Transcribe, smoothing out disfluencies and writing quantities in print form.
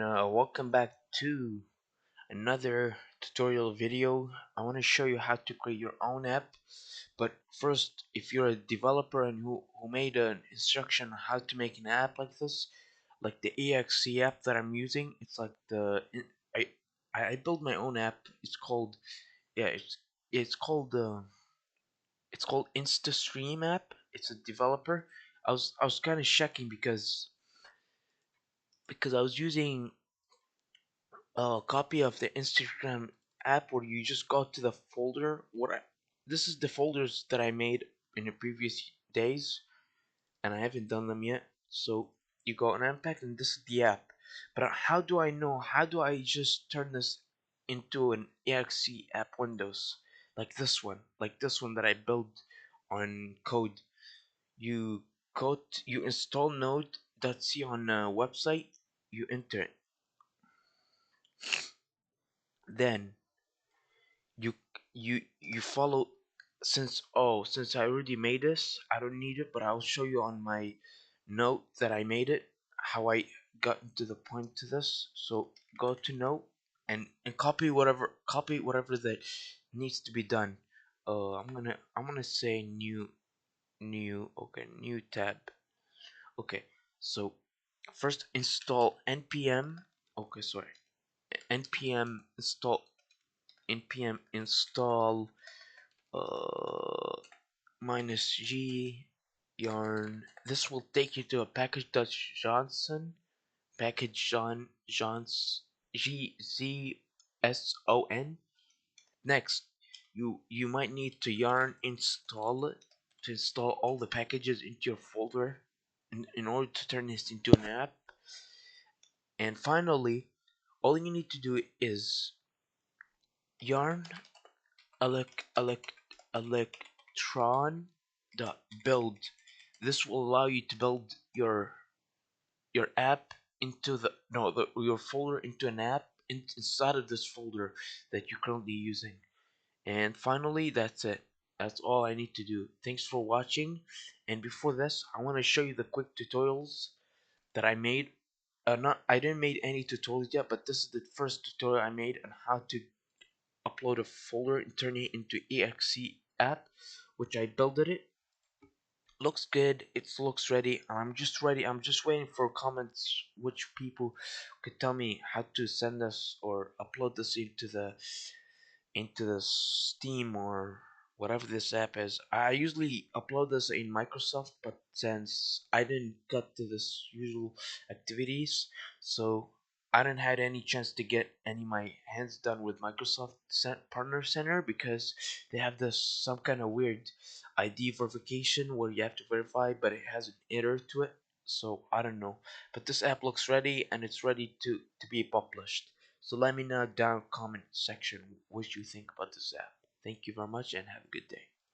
everyone, welcome back to another tutorial video. I want to show you how to create your own app. But first, if you're a developer and who made an instruction on how to make an app like this, like the EXE app that I'm using, it's like I I built my own app. It's called yeah it's called it's called InstaStream app. It's a developer. I was kind of checking because I was using a copy of the Instagram app where you just go to the folder. This is the folders that I made in the previous days, and I haven't done them yet. So you go on Unpack, and this is the app. But how do I know? How do I just turn this into an exe app windows like this one that I built on code? You you install node.js on a website. You enter it, then you you follow. Since I already made this, I don't need it, but I'll show you on my note that I made it, how I got to the point to this. So go to note and copy whatever that needs to be done. I'm gonna say new okay, new tab. Okay, so first install npm. Okay, sorry, npm install uh, -g yarn. This will take you to a package.json, gzson. Next, you might need to yarn install it to install all the packages into your folder in order to turn this into an app. And finally, all you need to do is yarn elect electron dot build. This will allow you to build your app into your folder into an app inside of this folder that you're currently using. And finally, that's it. That's all I need to do. Thanks for watching. And before this, I want to show you the quick tutorials that I made. Not I didn't make any tutorials yet, but this is the first tutorial I made on how to upload a folder and turn it into exe app, which I built it. Looks good, it looks ready. I'm just waiting for comments which people could tell me how to send this or upload this into the Steam or whatever this app is. I usually upload this in Microsoft, but since I didn't get to this usual activities, so I didn't had any chance to get any of my hands done with Microsoft Partner Center because they have this some kind of weird ID verification where you have to verify, but it has an error to it. So I don't know, but this app looks ready and it's ready to be published. So let me know down comment section what you think about this app. Thank you very much and have a good day.